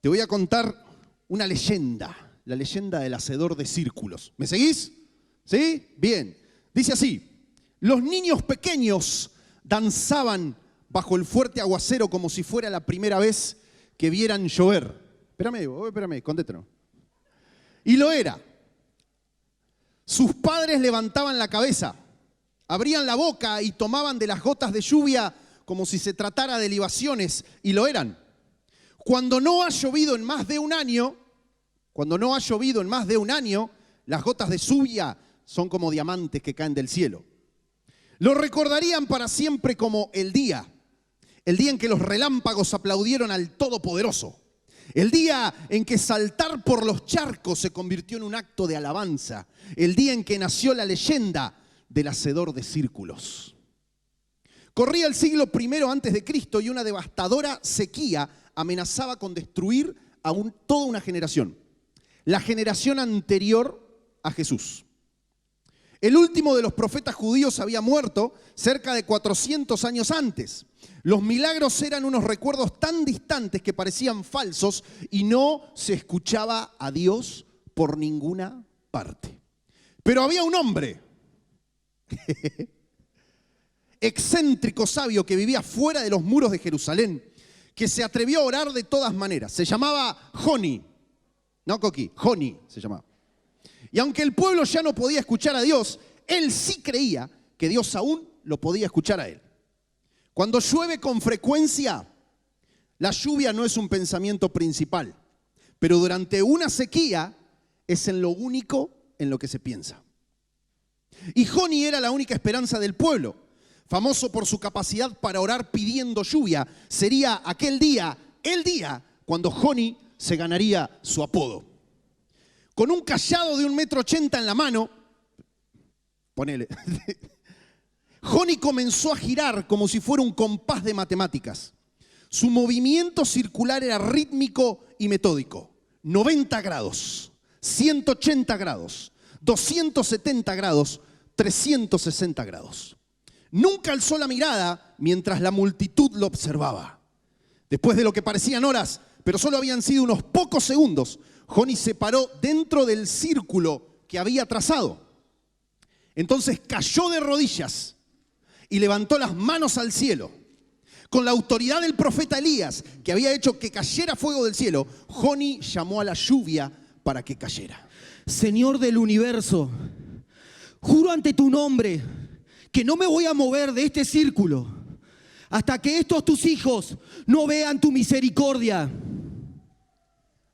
Te voy a contar una leyenda, la leyenda del hacedor de círculos. ¿Me seguís? ¿Sí? Bien. Dice así: los niños pequeños danzaban bajo el fuerte aguacero como si fuera la primera vez que vieran llover. Espérame, conténtanos. Y lo era. Sus padres levantaban la cabeza, abrían la boca y tomaban de las gotas de lluvia como si se tratara de libaciones, y lo eran. Cuando no ha llovido en más de un año, las gotas de lluvia son como diamantes que caen del cielo. Lo recordarían para siempre como el día en que los relámpagos aplaudieron al Todopoderoso, el día en que saltar por los charcos se convirtió en un acto de alabanza, el día en que nació la leyenda del hacedor de círculos. Corría el siglo I antes de Cristo y una devastadora sequía amenazaba con destruir a toda una generación, la generación anterior a Jesús. El último de los profetas judíos había muerto cerca de 400 años antes. Los milagros eran unos recuerdos tan distantes que parecían falsos y no se escuchaba a Dios por ninguna parte. Pero había un hombre excéntrico, sabio, que vivía fuera de los muros de Jerusalén, que se atrevió a orar de todas maneras. Se llamaba Joni, no Coqui, Joni se llamaba. Y aunque el pueblo ya no podía escuchar a Dios, él sí creía que Dios aún lo podía escuchar a él. Cuando llueve con frecuencia, la lluvia no es un pensamiento principal, pero durante una sequía es en lo único en lo que se piensa. Y Joni era la única esperanza del pueblo, famoso por su capacidad para orar pidiendo lluvia. Sería aquel día, el día, cuando Joni se ganaría su apodo. Con un cayado de 1,80 m en la mano, ponele, Joni comenzó a girar como si fuera un compás de matemáticas. Su movimiento circular era rítmico y metódico. 90 grados, 180 grados, 270 grados, 360 grados. Nunca alzó la mirada mientras la multitud lo observaba. Después de lo que parecían horas, pero solo habían sido unos pocos segundos, Joni se paró dentro del círculo que había trazado. Entonces cayó de rodillas y levantó las manos al cielo. Con la autoridad del profeta Elías, que había hecho que cayera fuego del cielo, Joni llamó a la lluvia para que cayera. Señor del universo, juro ante tu nombre que no me voy a mover de este círculo hasta que estos tus hijos no vean tu misericordia.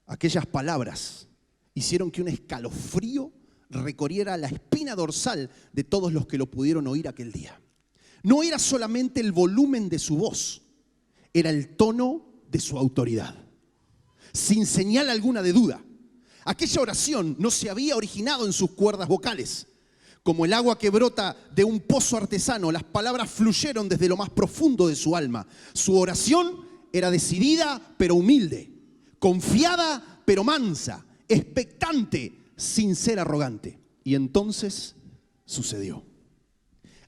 Aquellas palabras hicieron que un escalofrío recorriera la espina dorsal de todos los que lo pudieron oír aquel día. No era solamente el volumen de su voz, era el tono de su autoridad. Sin señal alguna de duda, aquella oración no se había originado en sus cuerdas vocales. Como el agua que brota de un pozo artesano, las palabras fluyeron desde lo más profundo de su alma. Su oración era decidida pero humilde, confiada pero mansa, expectante sin ser arrogante. Y entonces sucedió.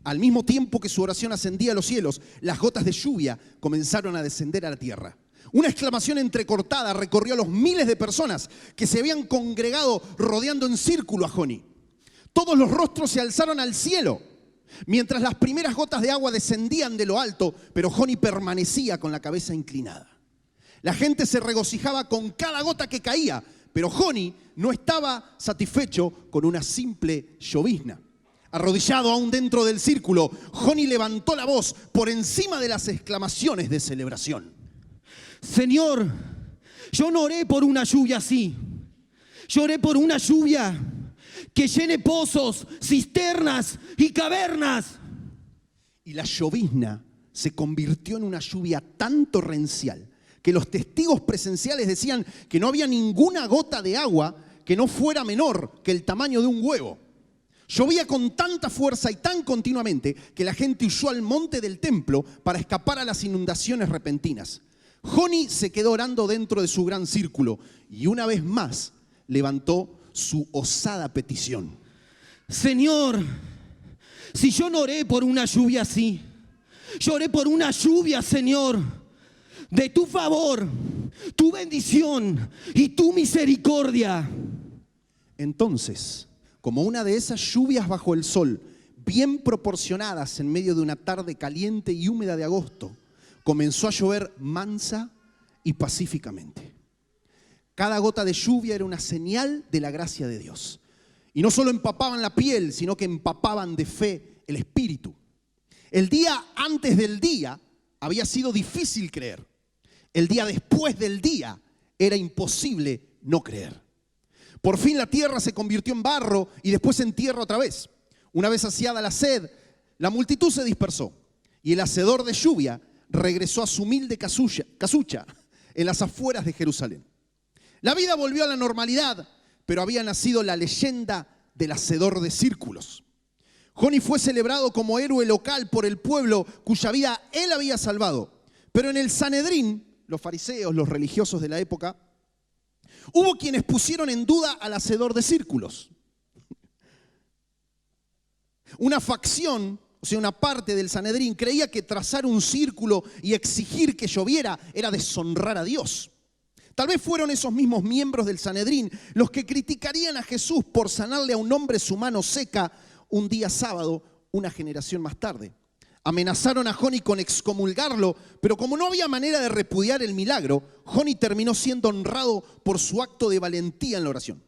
Al mismo tiempo que su oración ascendía a los cielos, las gotas de lluvia comenzaron a descender a la tierra. Una exclamación entrecortada recorrió a los miles de personas que se habían congregado rodeando en círculo a Joni. Todos los rostros se alzaron al cielo, mientras las primeras gotas de agua descendían de lo alto, pero Joni permanecía con la cabeza inclinada. La gente se regocijaba con cada gota que caía, pero Joni no estaba satisfecho con una simple llovizna. Arrodillado aún dentro del círculo, Joni levantó la voz por encima de las exclamaciones de celebración. Señor, yo no oré por una lluvia así. Yo oré por una lluvia que llene pozos, cisternas y cavernas. Y la llovizna se convirtió en una lluvia tan torrencial que los testigos presenciales decían que no había ninguna gota de agua que no fuera menor que el tamaño de un huevo. Llovía con tanta fuerza y tan continuamente que la gente huyó al monte del templo para escapar a las inundaciones repentinas. Joni se quedó orando dentro de su gran círculo y una vez más levantó su osada petición. Señor, si yo no oré por una lluvia así, yo oré por una lluvia, Señor, de tu favor, tu bendición y tu misericordia. Entonces, como una de esas lluvias bajo el sol, bien proporcionadas en medio de una tarde caliente y húmeda de agosto, comenzó a llover mansa y pacíficamente. Cada gota de lluvia era una señal de la gracia de Dios. Y no solo empapaban la piel, sino que empapaban de fe el espíritu. El día antes del día había sido difícil creer. El día después del día era imposible no creer. Por fin la tierra se convirtió en barro y después en tierra otra vez. Una vez saciada la sed, la multitud se dispersó y el hacedor de lluvia regresó a su humilde casucha en las afueras de Jerusalén. La vida volvió a la normalidad, pero había nacido la leyenda del hacedor de círculos. Joni fue celebrado como héroe local por el pueblo cuya vida él había salvado. Pero en el Sanedrín, los fariseos, los religiosos de la época, hubo quienes pusieron en duda al hacedor de círculos. Una facción, o sea, una parte del Sanedrín, creía que trazar un círculo y exigir que lloviera era deshonrar a Dios. Tal vez fueron esos mismos miembros del Sanedrín los que criticarían a Jesús por sanarle a un hombre su mano seca un día sábado, una generación más tarde. Amenazaron a Joni con excomulgarlo, pero como no había manera de repudiar el milagro, Joni terminó siendo honrado por su acto de valentía en la oración.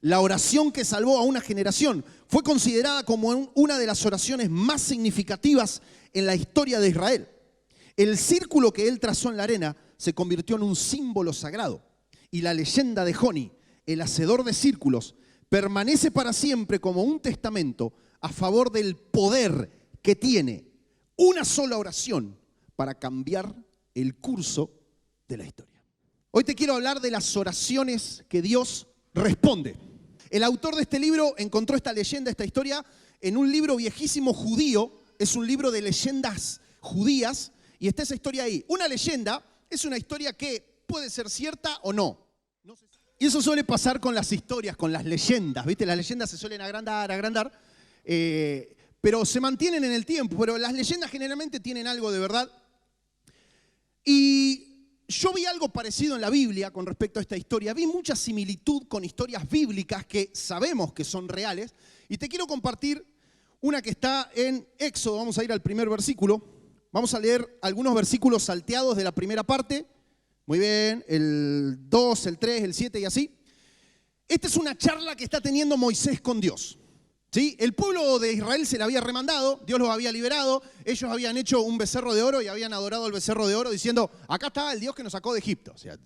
La oración que salvó a una generación fue considerada como una de las oraciones más significativas en la historia de Israel. El círculo que él trazó en la arena se convirtió en un símbolo sagrado. Y la leyenda de Joni, el hacedor de círculos, permanece para siempre como un testamento a favor del poder que tiene una sola oración para cambiar el curso de la historia. Hoy te quiero hablar de las oraciones que Dios responde. El autor de este libro encontró esta leyenda, esta historia, en un libro viejísimo judío. Es un libro de leyendas judías y está esa historia ahí. Una leyenda es una historia que puede ser cierta o no. Y eso suele pasar con las historias, con las leyendas, ¿viste? Las leyendas se suelen agrandar, pero se mantienen en el tiempo. Pero las leyendas generalmente tienen algo de verdad. Y yo vi algo parecido en la Biblia con respecto a esta historia. Vi mucha similitud con historias bíblicas que sabemos que son reales. Y te quiero compartir una que está en Éxodo. Vamos a ir al primer versículo. Vamos a leer algunos versículos salteados de la primera parte. Muy bien, el 2, el 3, el 7 y así. Esta es una charla que está teniendo Moisés con Dios. ¿Sí? El pueblo de Israel se le había remandado, Dios los había liberado, ellos habían hecho un becerro de oro y habían adorado al becerro de oro diciendo, acá está el Dios que nos sacó de Egipto. O sea,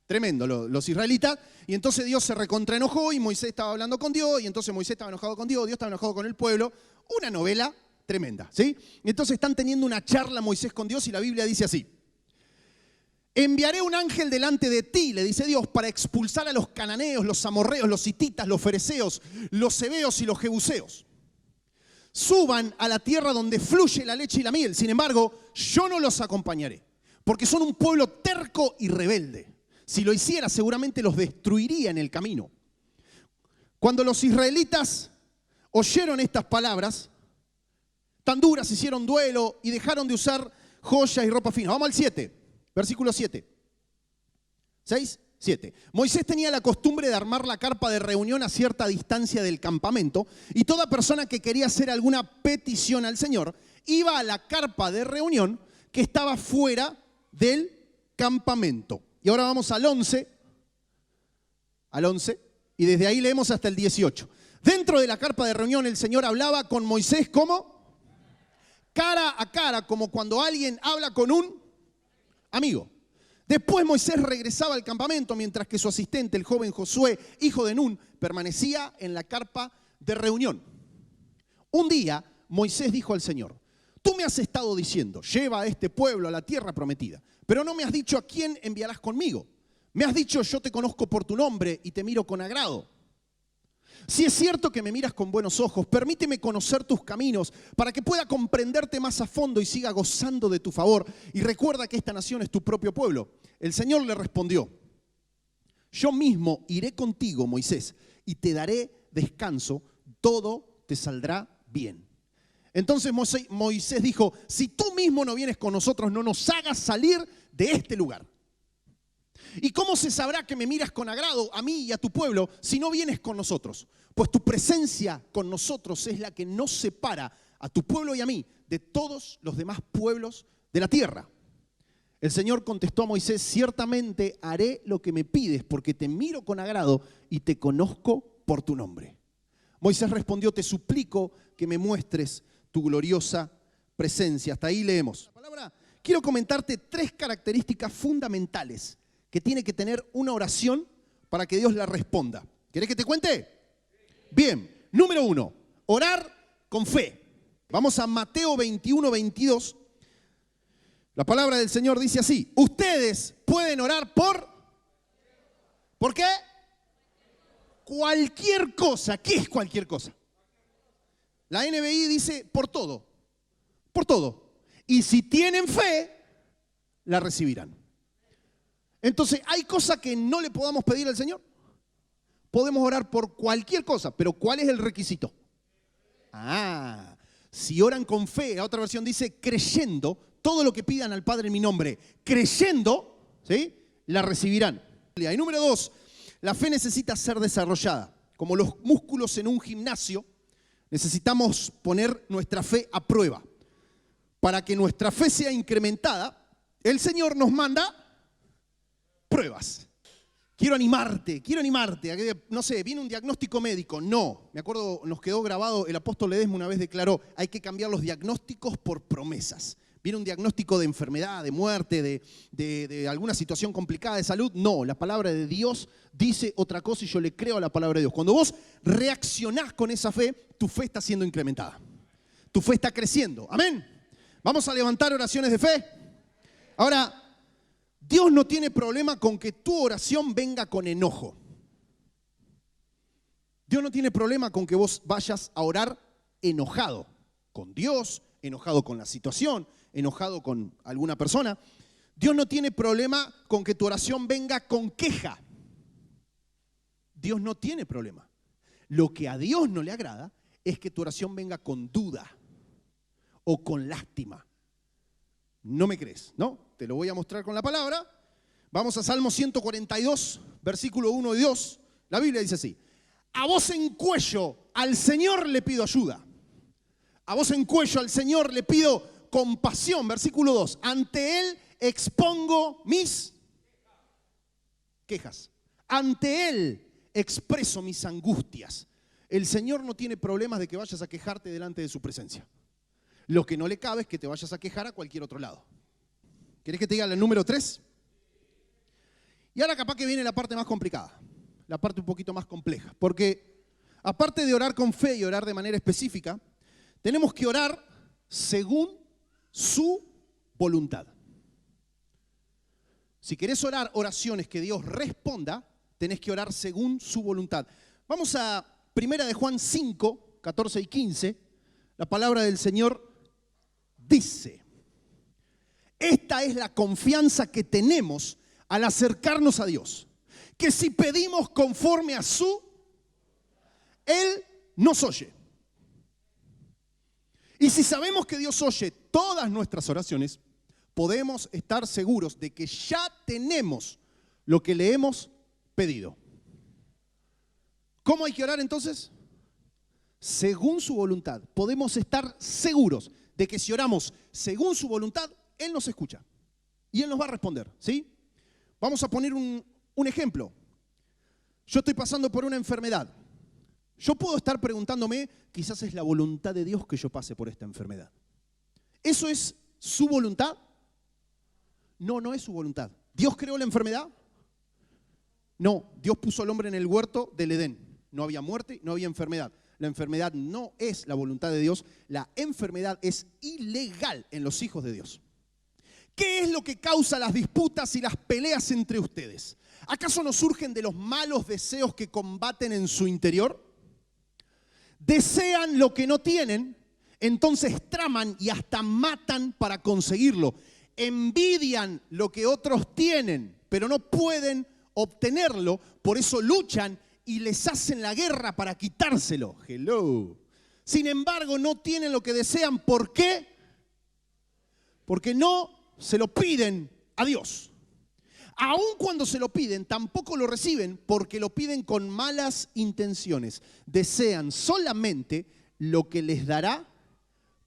tremendo los israelitas. Y entonces Dios se recontraenojó y Moisés estaba hablando con Dios y entonces Moisés estaba enojado con Dios estaba enojado con el pueblo. Una novela tremenda, ¿sí? Entonces están teniendo una charla Moisés con Dios y la Biblia dice así. Enviaré un ángel delante de ti, le dice Dios, para expulsar a los cananeos, los amorreos, los hititas, los fereceos, los heveos y los jebuseos. Suban a la tierra donde fluye la leche y la miel. Sin embargo, yo no los acompañaré, porque son un pueblo terco y rebelde. Si lo hiciera, seguramente los destruiría en el camino. Cuando los israelitas oyeron estas palabras, tan duras, hicieron duelo y dejaron de usar joyas y ropa fina. Vamos al 7. Versículo 7. 6, 7. Moisés tenía la costumbre de armar la carpa de reunión a cierta distancia del campamento y toda persona que quería hacer alguna petición al Señor iba a la carpa de reunión que estaba fuera del campamento. Y ahora vamos al 11. Al 11. Y desde ahí leemos hasta el 18. Dentro de la carpa de reunión el Señor hablaba con Moisés ¿cómo? Cara a cara, como cuando alguien habla con un amigo. Después Moisés regresaba al campamento mientras que su asistente, el joven Josué, hijo de Nun, permanecía en la carpa de reunión. Un día Moisés dijo al Señor, tú me has estado diciendo, lleva a este pueblo a la tierra prometida, pero no me has dicho a quién enviarás conmigo. Me has dicho, yo te conozco por tu nombre y te miro con agrado. Si es cierto que me miras con buenos ojos, permíteme conocer tus caminos para que pueda comprenderte más a fondo y siga gozando de tu favor. Y recuerda que esta nación es tu propio pueblo. El Señor le respondió, yo mismo iré contigo, Moisés, y te daré descanso, todo te saldrá bien. Entonces Moisés dijo, si tú mismo no vienes con nosotros, no nos hagas salir de este lugar. ¿Y cómo se sabrá que me miras con agrado a mí y a tu pueblo si no vienes con nosotros? Pues tu presencia con nosotros es la que nos separa a tu pueblo y a mí de todos los demás pueblos de la tierra. El Señor contestó a Moisés: ciertamente haré lo que me pides, porque te miro con agrado y te conozco por tu nombre. Moisés respondió: te suplico que me muestres tu gloriosa presencia. Hasta ahí leemos. Quiero comentarte 3 características fundamentales que tiene que tener una oración para que Dios la responda. ¿Querés que te cuente? Bien, número 1, orar con fe. Vamos a Mateo 21, 22. La palabra del Señor dice así: ustedes pueden orar ¿por qué? Cualquier cosa. ¿Qué es cualquier cosa? La NBI dice por todo. Por todo. Y si tienen fe, la recibirán. Entonces, ¿hay cosas que no le podamos pedir al Señor? Podemos orar por cualquier cosa, pero ¿cuál es el requisito? Si oran con fe, la otra versión dice creyendo, todo lo que pidan al Padre en mi nombre, creyendo, ¿sí?, la recibirán. Y número 2, la fe necesita ser desarrollada. Como los músculos en un gimnasio, necesitamos poner nuestra fe a prueba. Para que nuestra fe sea incrementada, el Señor nos manda pruebas. Quiero animarte. No sé, viene un diagnóstico médico. No, me acuerdo, nos quedó grabado, el apóstol Ledesma una vez declaró: hay que cambiar los diagnósticos por promesas. Viene un diagnóstico de enfermedad, de muerte, de alguna situación complicada de salud. No, la palabra de Dios dice otra cosa y yo le creo a la palabra de Dios. Cuando vos reaccionás con esa fe, tu fe está siendo incrementada. Tu fe está creciendo. Amén. Vamos a levantar oraciones de fe. Ahora, Dios no tiene problema con que tu oración venga con enojo. Dios no tiene problema con que vos vayas a orar enojado con Dios, enojado con la situación, enojado con alguna persona. Dios no tiene problema con que tu oración venga con queja. Dios no tiene problema. Lo que a Dios no le agrada es que tu oración venga con duda o con lástima. ¿No me crees? ¿No? Te lo voy a mostrar con la palabra. Vamos a Salmo 142, versículo 1 y 2. La Biblia dice así: a voz en cuello al Señor le pido ayuda. A voz en cuello al Señor le pido compasión. Versículo 2. Ante Él expongo mis quejas. Ante Él expreso mis angustias. El Señor no tiene problemas de que vayas a quejarte delante de su presencia. Lo que no le cabe es que te vayas a quejar a cualquier otro lado. ¿Querés que te diga el número 3? Y ahora capaz que viene la parte más complicada, la parte un poquito más compleja. Porque aparte de orar con fe y orar de manera específica, tenemos que orar según su voluntad. Si querés orar oraciones que Dios responda, tenés que orar según su voluntad. Vamos a 1 de Juan 5, 14 y 15. La palabra del Señor dice: esta es la confianza que tenemos al acercarnos a Dios, que si pedimos conforme a Él nos oye. Y si sabemos que Dios oye todas nuestras oraciones, podemos estar seguros de que ya tenemos lo que le hemos pedido. ¿Cómo hay que orar entonces? Según su voluntad. Podemos estar seguros de que si oramos según su voluntad, Él nos escucha y Él nos va a responder, ¿sí? Vamos a poner un ejemplo. Yo estoy pasando por una enfermedad. Yo puedo estar preguntándome, quizás es la voluntad de Dios que yo pase por esta enfermedad. ¿Eso es su voluntad? No, no es su voluntad. ¿Dios creó la enfermedad? No, Dios puso al hombre en el huerto del Edén. No había muerte, no había enfermedad. La enfermedad no es la voluntad de Dios. La enfermedad es ilegal en los hijos de Dios. ¿Qué es lo que causa las disputas y las peleas entre ustedes? ¿Acaso no surgen de los malos deseos que combaten en su interior? Desean lo que no tienen, entonces traman y hasta matan para conseguirlo. Envidian lo que otros tienen, pero no pueden obtenerlo, por eso luchan y les hacen la guerra para quitárselo. Hello. Sin embargo, no tienen lo que desean. ¿Por qué? Porque no se lo piden a Dios. Aun cuando se lo piden, tampoco lo reciben porque lo piden con malas intenciones. Desean solamente lo que les dará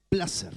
placer.